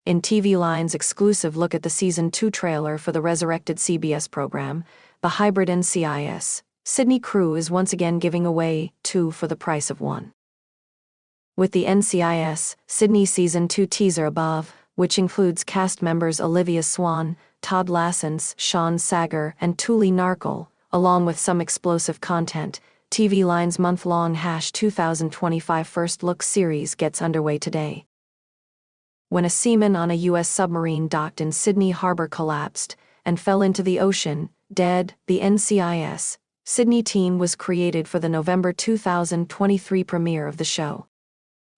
In TV Line's exclusive look at the Season 2 trailer for the resurrected CBS program, the hybrid NCIS, Sydney crew is once again giving away 2 for the price of 1. With the NCIS, Sydney Season 2 teaser above, which includes cast members Olivia Swan, Todd Lassens, Sean Sager, and Tuli Narkle, along with some explosive content, TV Line's month-long #2025 First Look series gets underway today. When a seaman on a U.S. submarine docked in Sydney Harbor collapsed and fell into the ocean, dead, the NCIS Sydney team was created for the November 2023 premiere of the show.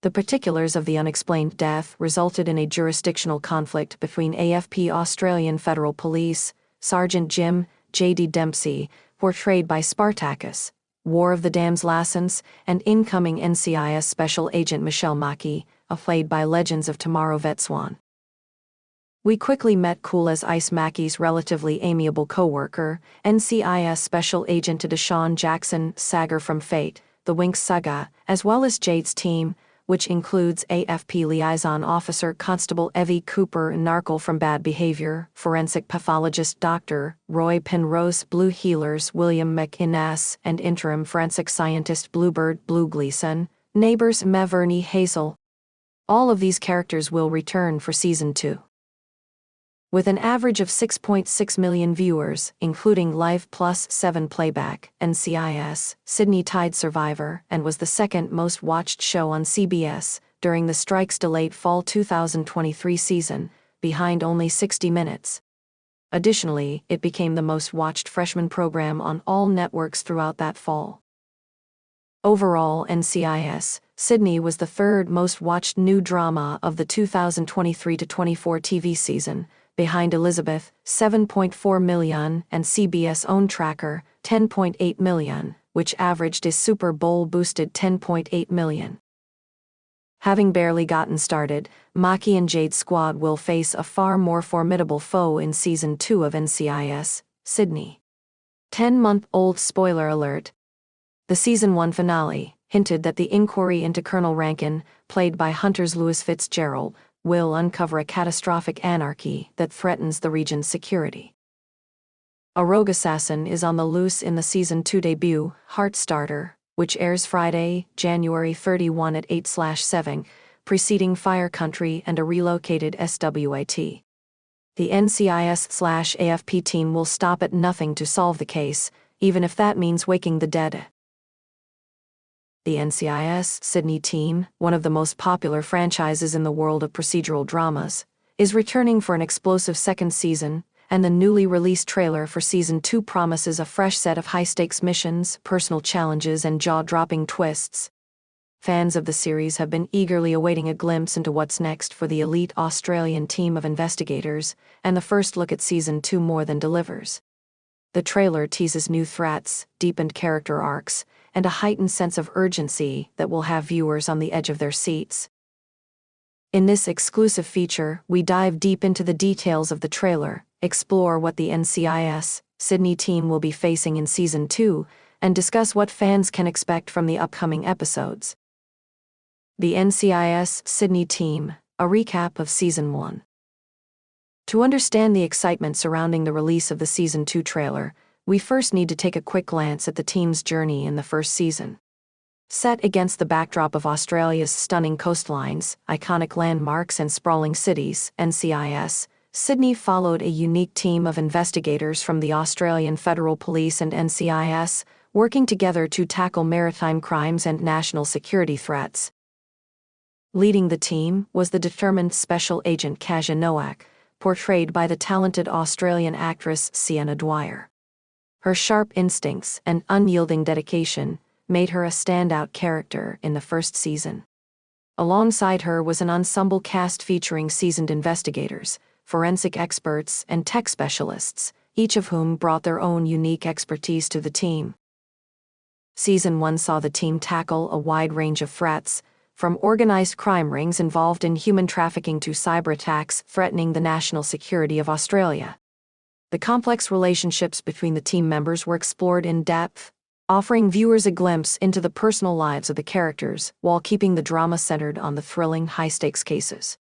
The particulars of the unexplained death resulted in a jurisdictional conflict between AFP Australian Federal Police, Sergeant Jim J.D. Dempsey, portrayed by Spartacus, War of the Dams Lassens, and incoming NCIS Special Agent Michelle Maki, played by Legends of Tomorrow vet Swan. We quickly met Cool as Ice Mackey's relatively amiable co-worker, NCIS Special Agent Deshaun Jackson Sager from Fate, the Winx Saga, as well as Jade's team, which includes AFP Liaison Officer Constable Evie Cooper Narkle from Bad Behavior, Forensic Pathologist Dr. Roy Penrose Blue Healers William McInnes, and Interim Forensic Scientist Bluebird Blue Gleason, Neighbors Maverney Hazel. All of these characters will return for Season 2. With an average of 6.6 million viewers, including Live Plus 7 playback, NCIS, Sydney tied Survivor and was the second most watched show on CBS during the strike's delayed fall 2023 season, behind only 60 Minutes. Additionally, it became the most watched freshman program on all networks throughout that fall. Overall, NCIS Sydney was the third most watched new drama of the 2023-24 TV season, behind Elizabeth, 7.4 million, and CBS' own tracker, 10.8 million, which averaged a Super Bowl-boosted 10.8 million. Having barely gotten started, Maki and Jade's squad will face a far more formidable foe in Season 2 of NCIS Sydney. 10-month-old spoiler alert. The Season 1 finale hinted that the inquiry into Colonel Rankin, played by Hunter's Louis Fitzgerald, will uncover a catastrophic anarchy that threatens the region's security. A rogue assassin is on the loose in the Season 2 debut, Heartstarter, which airs Friday, January 31 at 8/7, preceding Fire Country and a relocated SWAT. The NCIS/AFP team will stop at nothing to solve the case, even if that means waking the dead. The NCIS Sydney team, one of the most popular franchises in the world of procedural dramas, is returning for an explosive second season, and the newly released trailer for Season 2 promises a fresh set of high-stakes missions, personal challenges, and jaw-dropping twists. Fans of the series have been eagerly awaiting a glimpse into what's next for the elite Australian team of investigators, and the first look at Season 2 more than delivers. The trailer teases new threats, deepened character arcs, and a heightened sense of urgency that will have viewers on the edge of their seats. In this exclusive feature, we dive deep into the details of the trailer, explore what the NCIS Sydney team will be facing in Season 2, and discuss what fans can expect from the upcoming episodes. The NCIS Sydney team, a recap of Season 1. To understand the excitement surrounding the release of the Season 2 trailer, we first need to take a quick glance at the team's journey in the first season. Set against the backdrop of Australia's stunning coastlines, iconic landmarks, and sprawling cities, NCIS Sydney followed a unique team of investigators from the Australian Federal Police and NCIS, working together to tackle maritime crimes and national security threats. Leading the team was the determined Special Agent Kasia Nowak, portrayed by the talented Australian actress Sienna Dwyer. Her sharp instincts and unyielding dedication made her a standout character in the first season. Alongside her was an ensemble cast featuring seasoned investigators, forensic experts, and tech specialists, each of whom brought their own unique expertise to the team. Season 1 saw the team tackle a wide range of threats, from organized crime rings involved in human trafficking to cyber attacks threatening the national security of Australia. The complex relationships between the team members were explored in depth, offering viewers a glimpse into the personal lives of the characters while keeping the drama centered on the thrilling high-stakes cases.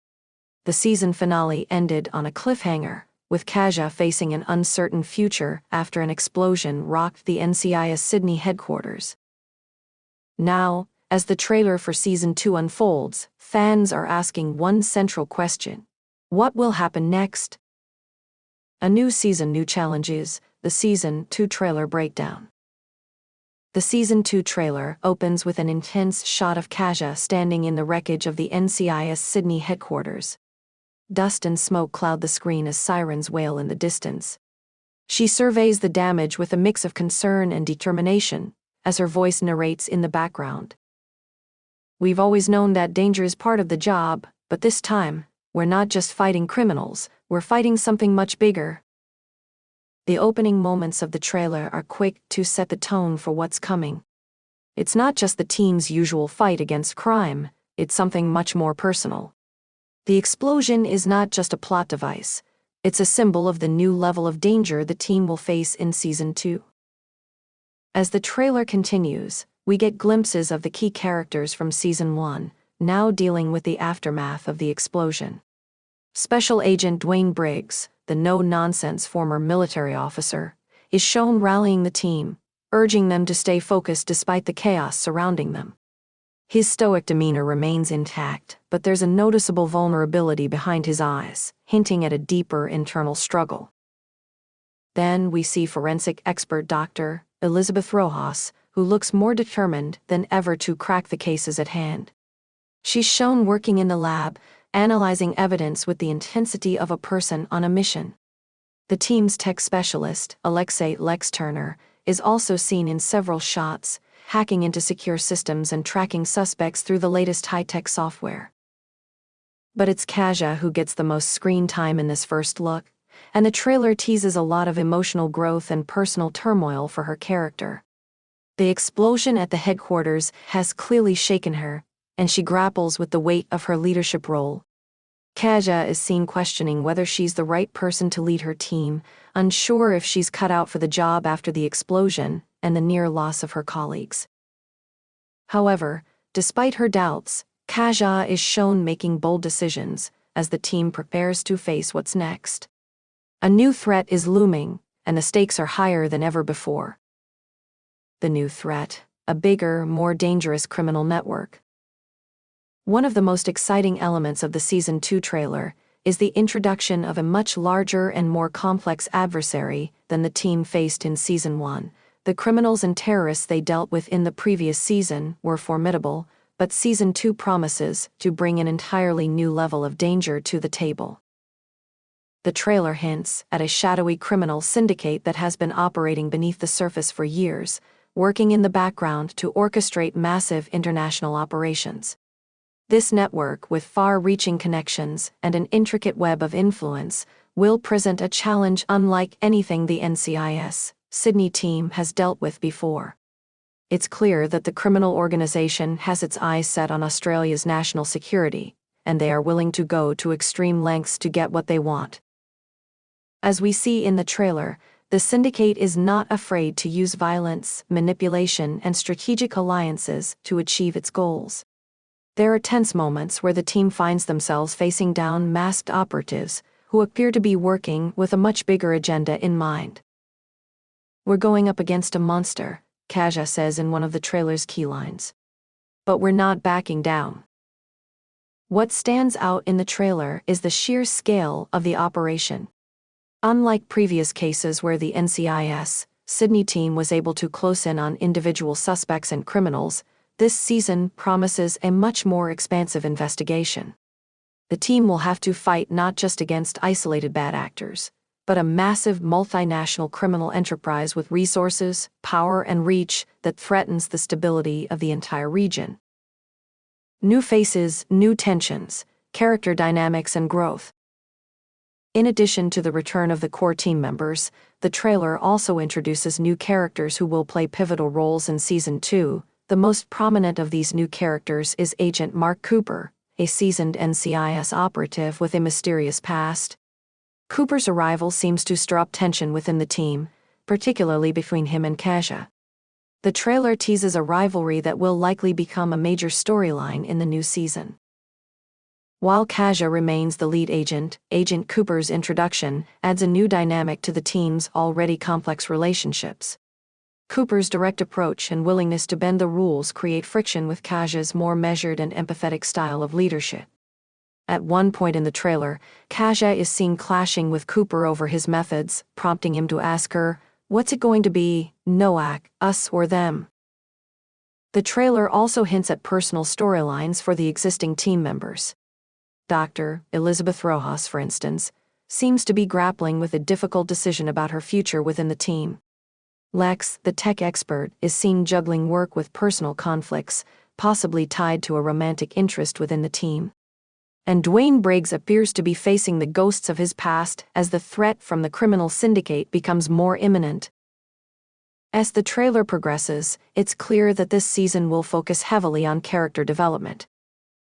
The season finale ended on a cliffhanger, with Kaja facing an uncertain future after an explosion rocked the NCIS Sydney headquarters. Now, as the trailer for Season 2 unfolds, fans are asking one central question: what will happen next? A new season, new challenges. The Season 2 trailer breakdown. The Season 2 trailer opens with an intense shot of Kaja standing in the wreckage of the NCIS Sydney headquarters. Dust and smoke cloud the screen as sirens wail in the distance. She surveys the damage with a mix of concern and determination, as her voice narrates in the background. We've always known that danger is part of the job, but this time, we're not just fighting criminals, we're fighting something much bigger. The opening moments of the trailer are quick to set the tone for what's coming. It's not just the team's usual fight against crime, it's something much more personal. The explosion is not just a plot device, it's a symbol of the new level of danger the team will face in Season 2. As the trailer continues, we get glimpses of the key characters from Season 1, now dealing with the aftermath of the explosion. Special Agent Dwayne Briggs, the no-nonsense former military officer, is shown rallying the team, urging them to stay focused despite the chaos surrounding them. His stoic demeanor remains intact, but there's a noticeable vulnerability behind his eyes, hinting at a deeper internal struggle. Then we see forensic expert Dr. Elizabeth Rojas, who looks more determined than ever to crack the cases at hand. She's shown working in the lab, analyzing evidence with the intensity of a person on a mission. The team's tech specialist, Alexei Lex Turner, is also seen in several shots, hacking into secure systems and tracking suspects through the latest high-tech software. But it's Kaja who gets the most screen time in this first look, and the trailer teases a lot of emotional growth and personal turmoil for her character. The explosion at the headquarters has clearly shaken her, and she grapples with the weight of her leadership role. Kaja is seen questioning whether she's the right person to lead her team, unsure if she's cut out for the job after the explosion and the near loss of her colleagues. However, despite her doubts, Kaja is shown making bold decisions as the team prepares to face what's next. A new threat is looming, and the stakes are higher than ever before. The new threat: a bigger, more dangerous criminal network. One of the most exciting elements of the Season 2 trailer is the introduction of a much larger and more complex adversary than the team faced in Season 1. The criminals and terrorists they dealt with in the previous season were formidable, but Season 2 promises to bring an entirely new level of danger to the table. The trailer hints at a shadowy criminal syndicate that has been operating beneath the surface for years, working in the background to orchestrate massive international operations. This network, with far-reaching connections and an intricate web of influence, will present a challenge unlike anything the NCIS Sydney team has dealt with before. It's clear that the criminal organization has its eyes set on Australia's national security, and they are willing to go to extreme lengths to get what they want. As we see in the trailer, the syndicate is not afraid to use violence, manipulation, and strategic alliances to achieve its goals. There are tense moments where the team finds themselves facing down masked operatives who appear to be working with a much bigger agenda in mind. "We're going up against a monster," Kaja says in one of the trailer's key lines. "But we're not backing down." What stands out in the trailer is the sheer scale of the operation. Unlike previous cases where the NCIS Sydney team was able to close in on individual suspects and criminals, this season promises a much more expansive investigation. The team will have to fight not just against isolated bad actors, but a massive multinational criminal enterprise with resources, power, and reach that threatens the stability of the entire region. New faces, new tensions, character dynamics, and growth. In addition to the return of the core team members, the trailer also introduces new characters who will play pivotal roles in Season 2. The most prominent of these new characters is Agent Mark Cooper, a seasoned NCIS operative with a mysterious past. Cooper's arrival seems to stir up tension within the team, particularly between him and Kaja. The trailer teases a rivalry that will likely become a major storyline in the new season. While Kaja remains the lead agent, Agent Cooper's introduction adds a new dynamic to the team's already complex relationships. Cooper's direct approach and willingness to bend the rules create friction with Kaja's more measured and empathetic style of leadership. At one point in the trailer, Kaja is seen clashing with Cooper over his methods, prompting him to ask her, "What's it going to be, Noak, us or them?" The trailer also hints at personal storylines for the existing team members. Dr. Elizabeth Rojas, for instance, seems to be grappling with a difficult decision about her future within the team. Lex, the tech expert, is seen juggling work with personal conflicts, possibly tied to a romantic interest within the team. And Dwayne Briggs appears to be facing the ghosts of his past as the threat from the criminal syndicate becomes more imminent. As the trailer progresses, it's clear that this season will focus heavily on character development.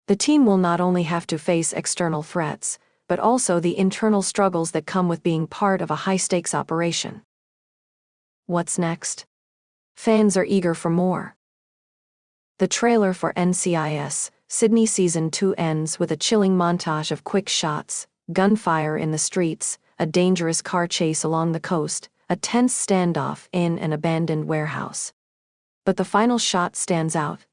The team will not only have to face external threats, but also the internal struggles that come with being part of a high-stakes operation. What's next? Fans are eager for more. The trailer for NCIS, Sydney Season 2 ends with a chilling montage of quick shots, gunfire in the streets, a dangerous car chase along the coast, a tense standoff in an abandoned warehouse. But the final shot stands out,